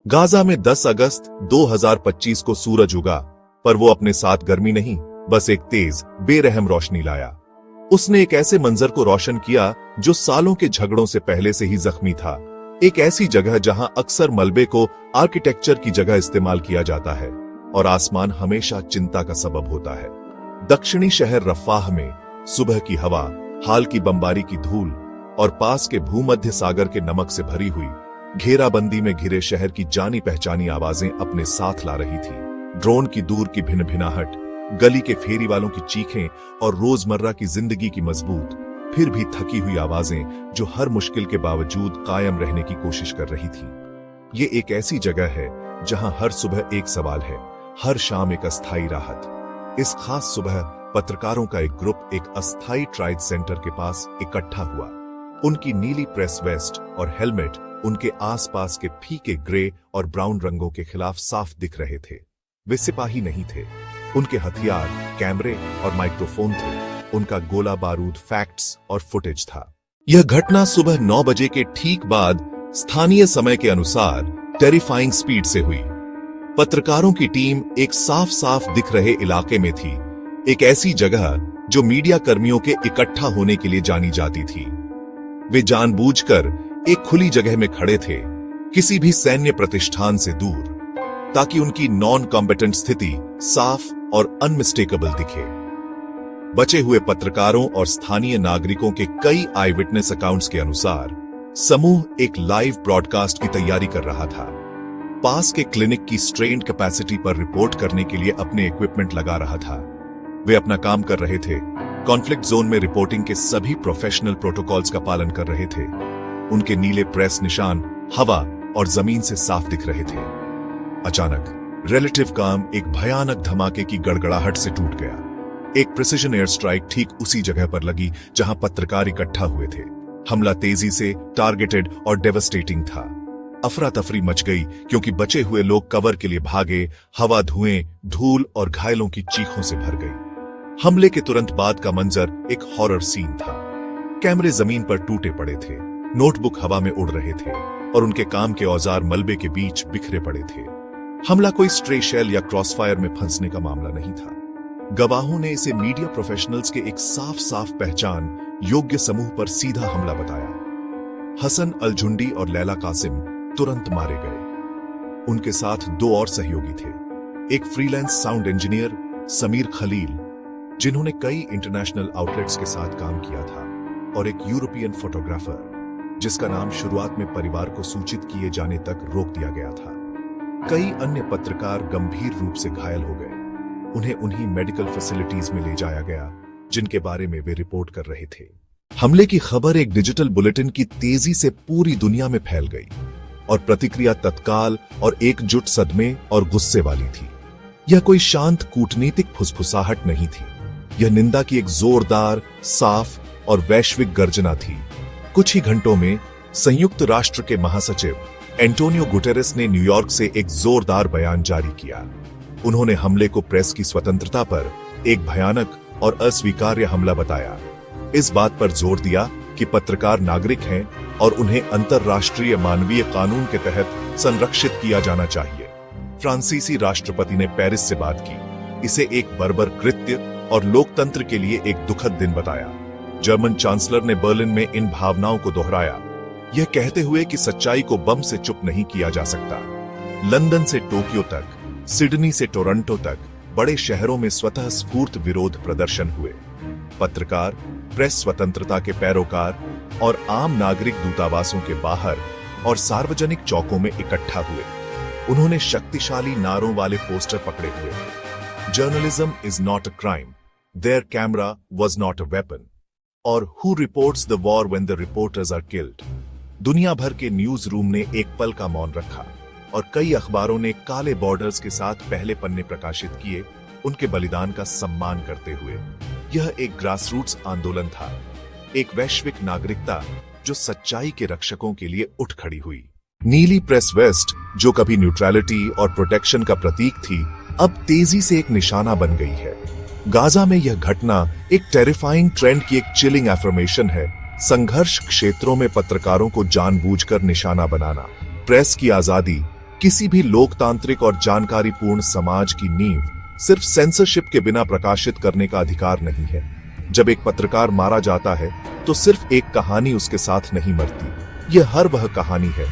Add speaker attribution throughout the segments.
Speaker 1: Gaza में 10 अगस्त 2025 को सूरज उगा, पर वो अपने साथ गर्मी नहीं, बस एक तेज, बेरहम रोशनी लाया। उसने एक ऐसे मंजर को रोशन किया जो सालों के झगड़ों से पहले से ही जख्मी था। एक ऐसी जगह जहां अक्सर मलबे को आर्किटेक्चर की जगह इस्तेमाल किया जाता है और आसमान हमेशा चिंता का सबब होता है। दक्षिणी शहर रफाह में सुबह की हवा, हाल की बमबारी की धूल और पास के भूमध्य सागर के नमक से भरी हुई घेराबंदी में घिरे शहर की जानी पहचानी आवाजें अपने साथ ला रही थी। ड्रोन की दूर की भिन्न भिनाहट, गली के फेरी वालों की चीखें और रोजमर्रा की जिंदगी की मजबूत फिर भी थकी हुई आवाजें जो हर मुश्किल के बावजूद कायम रहने की कोशिश कर रही थी। ये एक ऐसी जगह है जहां हर सुबह एक सवाल है, हर शाम एक अस्थायी राहत। इस खास सुबह पत्रकारों का एक ग्रुप एक अस्थायी ट्राइड सेंटर के पास इकट्ठा हुआ। उनकी नीली प्रेस वेस्ट और हेलमेट उनके आसपास के फीके ग्रे और ब्राउन रंगों के खिलाफ साफ दिख रहे थे। वे सिपाही नहीं थे, उनके हथियार कैमरे और माइक्रोफोन थे। उनका गोला बारूद फैक्ट्स और फुटेज था। यह घटना सुबह 9 बजे के ठीक बाद स्थानीय समय के अनुसार टेरिफाइंग स्पीड से हुई। पत्रकारों की टीम एक साफ साफ दिख रहे इलाके में थी, एक ऐसी जगह जो मीडिया कर्मियों के इकट्ठा होने के लिए जानी जाती थी। वे जानबूझकर एक खुली जगह में खड़े थे, किसी भी सैन्य प्रतिष्ठान से दूर, ताकि उनकी नॉन कॉम्बेटेंट स्थिति साफ और अनमिस्टेकेबल दिखे। बचे हुए पत्रकारों और स्थानीय नागरिकों के कई आई विटनेस अकाउंट्स के अनुसार समूह एक लाइव ब्रॉडकास्ट की तैयारी कर रहा था। पास के क्लिनिक की स्ट्रेन्ड कैपेसिटी पर रिपोर्ट करने के लिए अपने इक्विपमेंट लगा रहा था। वे अपना काम कर रहे थे, कॉन्फ्लिक्ट जोन में रिपोर्टिंग के सभी प्रोफेशनल प्रोटोकॉल्स का पालन कर रहे थे। उनके नीले प्रेस निशान हवा और जमीन से साफ दिख रहे थे। अचानक रिलेटिव काम एक भयानक धमाके की गड़गड़ाहट से टूट गया। एक प्रिसिजन एयर स्ट्राइक ठीक उसी जगह पर लगी जहां पत्रकार इकट्ठा हुए थे। हमला तेजी से टारगेटेड और डेवस्टेटिंग था। अफरा तफरी मच गई क्योंकि बचे हुए लोग कवर के लिए भागे। हवा धुएं, धूल और घायलों की चीखों से भर गई। हमले के तुरंत बाद का मंजर एक हॉरर सीन था। कैमरे जमीन पर टूटे पड़े थे, नोटबुक हवा में उड़ रहे थे और उनके काम के औजार मलबे के बीच बिखरे पड़े थे। हमला कोई स्ट्रे शेल या क्रॉसफायर में फंसने का मामला नहीं था। गवाहों ने इसे मीडिया प्रोफेशनल्स के एक साफ साफ पहचान योग्य समूह पर सीधा हमला बताया। हसन अल झुंडी और लैला कासिम तुरंत मारे गए। उनके साथ 2 और सहयोगी थे, एक freelance sound engineer Sameer Khalil, जिन्होंने कई इंटरनेशनल आउटलेट्स के साथ काम किया था, और एक यूरोपियन फोटोग्राफर जिसका नाम शुरुआत में परिवार को सूचित किए जाने तक रोक दिया गया था। कई अन्य पत्रकार गंभीर रूप से घायल हो गए। उन्हें उन्हीं मेडिकल फैसिलिटीज में ले जाया गया जिनके बारे में वे रिपोर्ट कर रहे थे। हमले की खबर एक डिजिटल बुलेटिन की तेजी से पूरी दुनिया में फैल गई और प्रतिक्रिया तत्काल और एकजुट सदमे और गुस्से वाली थी। यह कोई शांत कूटनीतिक फुसफुसाहट नहीं थी, यह निंदा की एक जोरदार, साफ और वैश्विक गर्जना थी। कुछ ही घंटों में संयुक्त राष्ट्र के महासचिव एंटोनियो गुटेरेस ने न्यूयॉर्क से एक जोरदार बयान जारी किया। उन्होंने हमले को प्रेस की स्वतंत्रता पर एक भयानक और अस्वीकार्य हमला बताया। इस बात पर जोर दिया कि पत्रकार नागरिक हैं और उन्हें अंतर्राष्ट्रीय मानवीय कानून के तहत संरक्षित किया जाना चाहिए। फ्रांसीसी राष्ट्रपति ने पेरिस से बात की, इसे एक बर्बर कृत्य और लोकतंत्र के लिए एक दुखद दिन बताया। जर्मन चांसलर ने बर्लिन में इन भावनाओं को दोहराया, यह कहते हुए कि सच्चाई को बम से चुप नहीं किया जा सकता। लंदन से टोक्यो तक, सिडनी से टोरंटो तक बड़े शहरों में स्वतः स्फूर्त विरोध प्रदर्शन हुए। पत्रकार, प्रेस स्वतंत्रता के पैरोकार और आम नागरिक दूतावासों के बाहर और सार्वजनिक चौकों में इकट्ठा हुए। उन्होंने शक्तिशाली नारों वाले पोस्टर पकड़े हुए थे। Journalism is not a crime, their camera was not a weapon, और who reports the war when the reporters are killed. दुनिया भर के न्यूज रूम ने एक पल का मौन रखा और कई अखबारों ने काले बॉर्डर्स के साथ पहले पन्ने प्रकाशित किए, उनके बलिदान का सम्मान करते हुए। यह एक ग्रासरूट्स आंदोलन था, एक वैश्विक नागरिकता जो सच्चाई के रक्षकों के लिए उठ खड़ी हुई। नीली प्रेस वेस्ट, जो कभी न्यूट्रलिटी और प्रोटेक्शन का प्रतीक थी, अब तेजी से एक निशाना बन गई है। गाजा में यह घटना एक टेरिफाइंग ट्रेंड की एक चिलिंग एफर्मेशन है। संघर्ष क्षेत्रों में पत्रकारों को जानबूझकर निशाना बनाना, प्रेस की आजादी किसी भी लोकतांत्रिक और जानकारीपूर्ण समाज की नींव सिर्फ सेंसरशिप के बिना प्रकाशित करने का अधिकार नहीं है। जब एक पत्रकार मारा जाता है तो सिर्फ एक कहानी उसके साथ नहीं मरती। यह हर वह कहानी है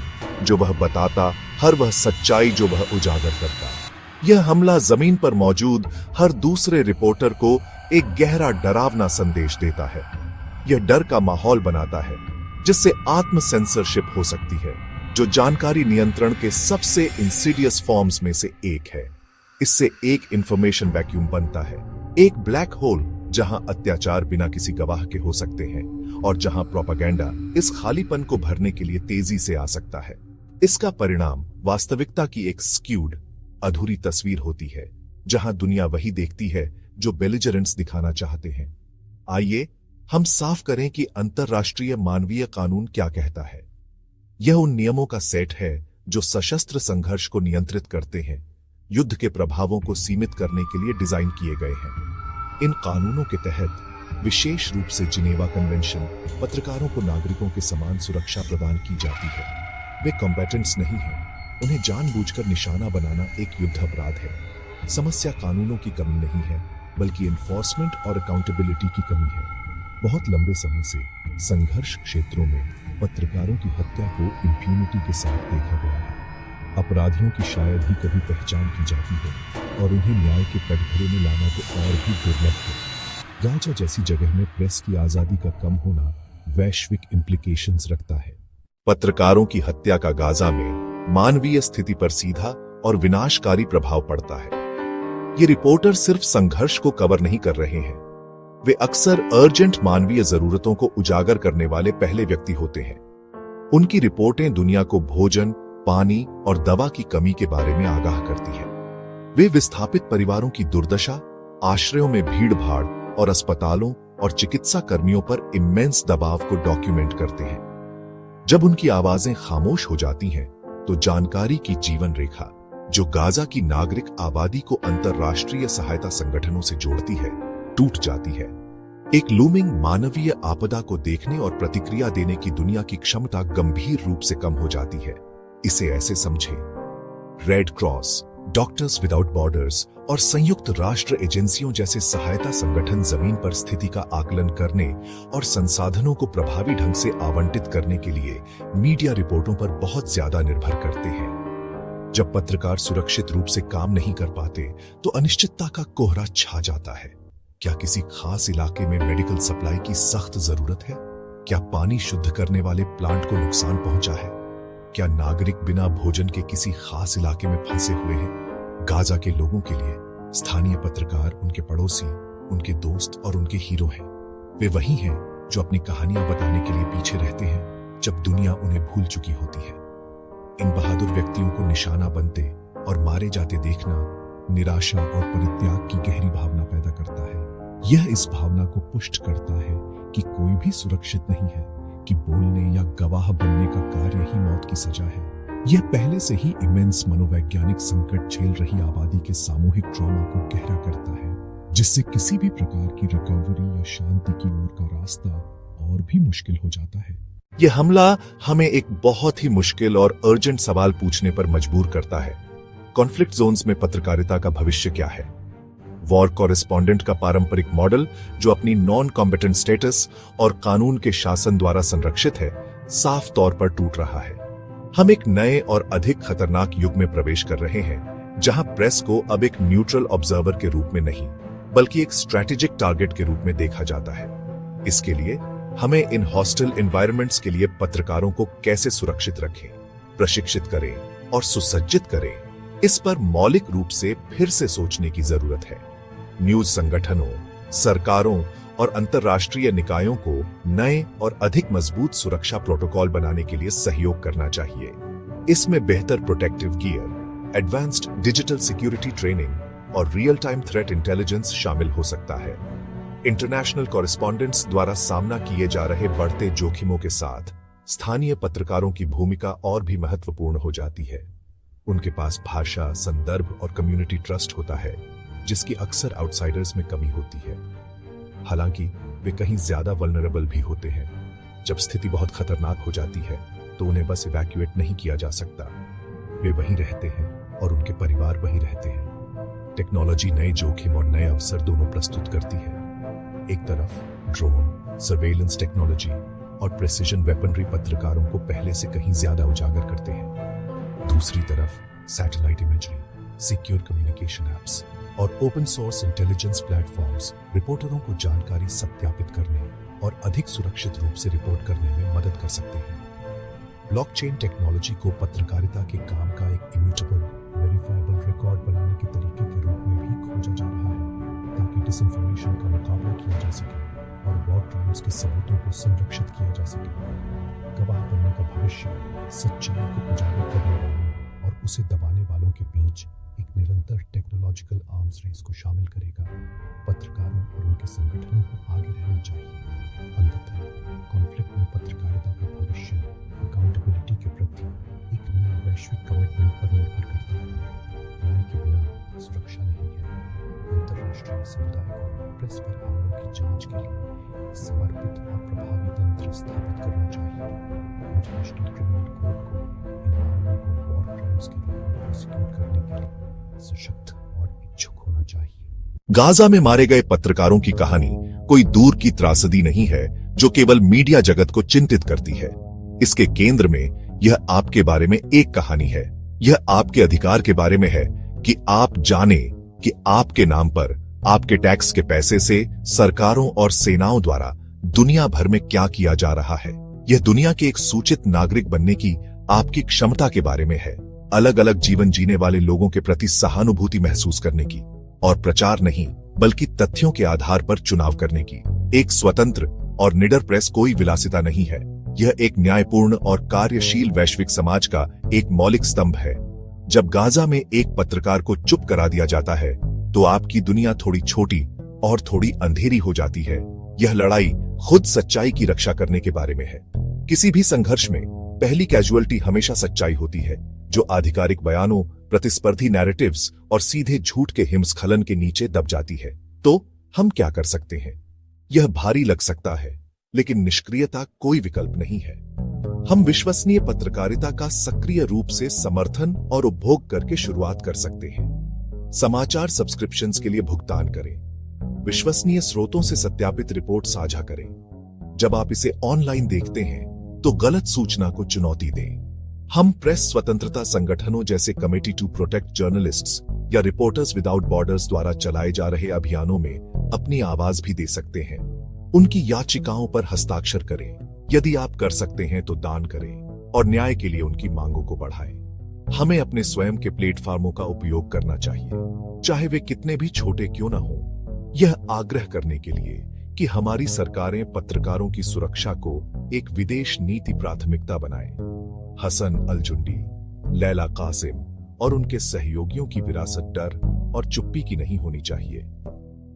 Speaker 1: जो वह बताता, हर वह सच्चाई जो वह उजागर करता। यह हमला जमीन पर मौजूद हर दूसरे रिपोर्टर को एक गहरा डरावना संदेश देता है। यह डर का माहौल बनाता है जिससे आत्म सेंसरशिप हो सकती है, जो जानकारी नियंत्रण के सबसे इंसीडियस फॉर्म्स में से एक है। इससे एक इंफॉर्मेशन वैक्यूम बनता है, एक ब्लैक होल जहां अत्याचार बिना किसी गवाह के हो सकते हैं और जहां प्रोपेगेंडा इस खालीपन को भरने के लिए तेजी से आ सकता है। इसका परिणाम वास्तविकता की एक स्क्यूड, अधूरी तस्वीर होती है, जहां दुनिया वही देखती है जो बेलिजरेंट्स दिखाना चाहते हैं। आइए हम साफ करें कि अंतरराष्ट्रीय मानवीय कानून क्या कहता है। यह उन नियमों का सेट है जो सशस्त्र संघर्ष को नियंत्रित करते हैं, युद्ध के प्रभावों को सीमित करने के लिए डिजाइन किए गए हैं। इन कानूनों के तहत विशेष रूप से जिनेवा कन्वेंशन पत्रकारों को नागरिकों के समान सुरक्षा प्रदान की जाती है। वे कॉम्बैटेंट्स नहीं हैं, उन्हें जानबूझकर निशाना बनाना एक युद्ध अपराध है। समस्या कानूनों की कमी नहीं है, बल्कि एनफोर्समेंट और अकाउंटेबिलिटी की कमी है। बहुत लंबे समय से संघर्ष क्षेत्रों में पत्रकारों की हत्या को इम्प्यूनिटी के साथ देखा गया है। अपराधियों की शायद ही कभी पहचान की जाती है और उन्हें न्याय के कटघरे में लाना तो और भी दुर्लभ है। गाजा जैसी जगह में प्रेस की आजादी का कम होना वैश्विक इम्प्लीकेशंस रखता है। पत्रकारों की हत्या का गाजा में मानवीय स्थिति पर सीधा और विनाशकारी प्रभाव पड़ता है। ये रिपोर्टर सिर्फ संघर्ष को कवर नहीं कर रहे हैं, वे अक्सर अर्जेंट मानवीय जरूरतों को उजागर करने वाले पहले व्यक्ति होते हैं। उनकी रिपोर्टें दुनिया को भोजन, पानी और दवा की कमी के बारे में आगाह करती है। वे विस्थापित परिवारों की दुर्दशा, आश्रयों में भीड़-भाड़ और अस्पतालों और चिकित्सा कर्मियों पर इमेंस दबाव को डॉक्यूमेंट करते हैं। जब उनकी आवाजें खामोश हो जाती हैं, तो जानकारी की जीवन रेखा जो गाजा की नागरिक आबादी को अंतरराष्ट्रीय सहायता संगठनों से जोड़ती है, टूट जाती है। एक लूमिंग मानवीय आपदा को देखने और प्रतिक्रिया देने की दुनिया की क्षमता गंभीर रूप से कम हो जाती है। इसे ऐसे समझें, red cross, doctors without borders और संयुक्त राष्ट्र एजेंसियों जैसे सहायता संगठन जमीन पर स्थिति का आकलन करने और संसाधनों को प्रभावी ढंग से आवंटित करने के लिए मीडिया रिपोर्टों पर बहुत ज्यादा निर्भर करते हैं। जब पत्रकार सुरक्षित रूप से काम नहीं कर पाते, तो अनिश्चितता का कोहरा छा जाता है। क्या किसी खास इलाके में मेडिकल सप्लाई की सख्त जरूरत है? क्या पानी शुद्ध करने वाले प्लांट को नुकसान पहुंचा है? क्या नागरिक बिना भोजन के किसी खास इलाके में फंसे हुए हैं? गाजा के लोगों के लिए स्थानीय पत्रकार उनके पड़ोसी, उनके दोस्त और उनके हीरो हैं। वे वही हैं जो अपनी कहानियां बताने के लिए पीछे रहते हैं जब दुनिया उन्हें भूल चुकी होती है। इन बहादुर व्यक्तियों को निशाना बनते और मारे जाते देखना निराशा और परित्याग की गहरी भावना पैदा करता है। यह इस भावना को पुष्ट करता है कि कोई भी सुरक्षित नहीं है, कि बोलने या गवाह बनने का कार्य ही मौत की सजा है। यह पहले से ही इमेंस मनोवैज्ञानिक संकट झेल रही आबादी के सामूहिक ट्रॉमा को गहरा करता है, जिससे किसी भी प्रकार की रिकवरी या शांति की ओर का रास्ता और भी मुश्किल हो जाता है। यह हमला हमें एक बहुत ही मुश्किल और अर्जेंट सवाल पूछने पर मजबूर करता है। कॉन्फ्लिक्ट जोन्स में पत्रकारिता का भविष्य क्या है? वॉर कॉरेस्पॉन्डेंट का पारंपरिक मॉडल, जो अपनी नॉन कॉम्पिटेंट स्टेटस और कानून के शासन द्वारा संरक्षित है, साफ तौर पर टूट रहा है। हम एक नए और अधिक खतरनाक युग में प्रवेश कर रहे हैं, जहां प्रेस को अब एक न्यूट्रल ऑब्जर्वर के रूप में नहीं, बल्कि एक स्ट्रैटेजिक टारगेट के रूप में देखा जाता है। इसके लिए हमें इन हॉस्टिल एनवायरनमेंट्स के लिए पत्रकारों को कैसे सुरक्षित रखें, प्रशिक्षित करें और सुसज्जित करें, इस पर मौलिक रूप से फिर से सोचने की जरूरत है। न्यूज संगठनों, सरकारों और अंतरराष्ट्रीय निकायों को नए और अधिक मजबूत सुरक्षा प्रोटोकॉल बनाने के लिए सहयोग करना चाहिए। इसमें बेहतर protective gear, advanced digital security training और रियल टाइम थ्रेट इंटेलिजेंस शामिल हो सकता है। इंटरनेशनल कॉरेस्पॉन्डेंट्स द्वारा सामना किए जा रहे बढ़ते जोखिमों के साथ स्थानीय पत्रकारों की भूमिका और भी महत्वपूर्ण हो जाती है। उनके पास भाषा, संदर्भ और कम्युनिटी ट्रस्ट होता है, जिसकी अक्सर आउटसाइडर्स में कमी होती है। हालांकि वे कहीं ज्यादा वल्नरेबल भी होते हैं। जब स्थिति बहुत खतरनाक हो जाती है, तो उन्हें बस इवैक्यूएट नहीं किया जा सकता। वे वहीं रहते हैं और उनके परिवार वहीं रहते हैं। टेक्नोलॉजी नए जोखिम और नए अवसर दोनों प्रस्तुत करती है। एक तरफ ड्रोन, सर्वेलेंस टेक्नोलॉजी और प्रिसिजन वेपनरी पत्रकारों को पहले से कहीं ज्यादा उजागर करते हैं। दूसरी तरफ satellite imagery, secure communication apps और ओपन सोर्स इंटेलिजेंस प्लेटफॉर्म्स रिपोर्टरों को जानकारी सत्यापित करने और अधिक सुरक्षित रूप से रिपोर्ट करने में मदद कर सकते हैं। ब्लॉकचेन टेक्नोलॉजी को पत्रकारिता के काम का एक इम्यूटेबल, वेरीफाइबल रिकॉर्ड बनाने के तरीके के रूप में भी खोजा जा रहा है, ताकि डिसइंफॉर्मेशन का मुकाबला किया जा सके और वॉर क्राइम्स के सबूतों को संरक्षित किया जा सके। गवाह बनने का भविष्य सच्चाई को उजागर करने वालों और उसे दबाने वालों के बीच एक निरंतर टेक्नोलॉजिकल आर्म्स रेस को शामिल करेगा। पत्रकारों और उनके संगठनों को आगे रहना चाहिए। अंततः कॉन्फ्लिक्ट में पत्रकारिता का भविष्य अकाउंटेबिलिटी के प्रति एक नए वैश्विक कमिटमेंट पर निर्भर करता है। न्याय के बिना सुरक्षा नहीं है। अंतर्राष्ट्रीय समुदाय को प्रेस पर हमलों की जांच के लिए समर्पित और प्रभावी तंत्र स्थापित करना चाहिए। इंटरनेशनल क्रिमिनल कोर्ट को इन मामलों को वॉर क्राइम्स के रूप में प्रोसिक्यूट करने के लिए सशक्त और इच्छुक होना चाहिए। गाजा में मारे गए पत्रकारों की कहानी कोई दूर की त्रासदी नहीं है जो केवल मीडिया जगत को चिंतित करती है। इसके केंद्र में यह आपके बारे में एक कहानी है। यह आपके अधिकार के बारे में है कि आप जाने कि आपके नाम पर आपके टैक्स के पैसे से सरकारों और सेनाओं द्वारा दुनिया भर में क्या किया जा रहा है। यह दुनिया के एक सूचित नागरिक बनने की आपकी क्षमता के बारे में है। अलग अलग जीवन जीने वाले लोगों के प्रति सहानुभूति महसूस करने की और प्रचार नहीं बल्कि तथ्यों के आधार पर चुनाव करने की। एक स्वतंत्र और निडर प्रेस कोई विलासिता नहीं है। यह एक न्यायपूर्ण और कार्यशील वैश्विक समाज का एक मौलिक स्तंभ है। जब गाजा में एक पत्रकार को चुप करा दिया जाता है तो आपकी दुनिया थोड़ी छोटी और थोड़ी अंधेरी हो जाती है। यह लड़ाई खुद सच्चाई की रक्षा करने के बारे में है। किसी भी संघर्ष में पहली कैजुअलिटी हमेशा सच्चाई होती है, जो आधिकारिक बयानों, प्रतिस्पर्धी नैरेटिव्स और सीधे झूठ के हिमस्खलन के नीचे दब जाती है। तो हम क्या कर सकते हैं? यह भारी लग सकता है, लेकिन निष्क्रियता कोई विकल्प नहीं है। हम विश्वसनीय पत्रकारिता का सक्रिय रूप से समर्थन और उपभोग करके शुरुआत कर सकते हैं। समाचार सब्सक्रिप्शंस के लिए भुगतान करें। विश्वसनीय स्रोतों से सत्यापित रिपोर्ट साझा करें। जब आप इसे ऑनलाइन देखते हैं तो गलत सूचना को चुनौती दें। हम प्रेस स्वतंत्रता संगठनों जैसे कमेटी टू प्रोटेक्ट जर्नलिस्ट्स या रिपोर्टर्स विदाउट बॉर्डर्स द्वारा चलाए जा रहे अभियानों में अपनी आवाज भी दे सकते हैं। उनकी याचिकाओं पर हस्ताक्षर करें। यदि आप कर सकते हैं तो दान करें और न्याय के लिए उनकी मांगों को बढ़ाएं। हमें अपने स्वयं के प्लेटफॉर्मों का उपयोग करना चाहिए, चाहे वे कितने भी छोटे क्यों न हो, यह आग्रह करने के लिए कि हमारी सरकारें पत्रकारों की सुरक्षा को एक विदेश नीति प्राथमिकता बनाएं। हसन अल-जुंडी, लैला कासिम और उनके सहयोगियों की विरासत डर और चुप्पी की नहीं होनी चाहिए।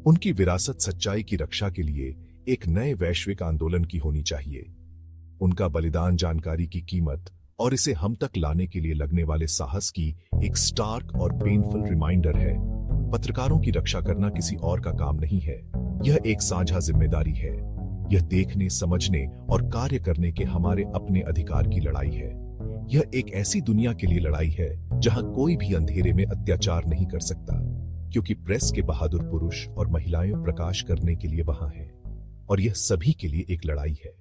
Speaker 1: उनकी विरासत सच्चाई की रक्षा के लिए एक नए वैश्विक आंदोलन की होनी चाहिए। उनका बलिदान जानकारी की कीमत और इसे हम तक लाने के लिए लगने वाले साहस की एक स्टार्क और पेनफुल रिमाइंडर है। पत्रकारों की रक्षा करना किसी और का काम नहीं है, यह एक साझा जिम्मेदारी है। यह देखने, समझने और कार्य करने के हमारे अपने अधिकार की लड़ाई है। यह एक ऐसी दुनिया के लिए लड़ाई है जहां कोई भी अंधेरे में अत्याचार नहीं कर सकता, क्योंकि प्रेस के बहादुर पुरुष और महिलाएं प्रकाश करने के लिए वहां हैं, और यह सभी के लिए एक लड़ाई है।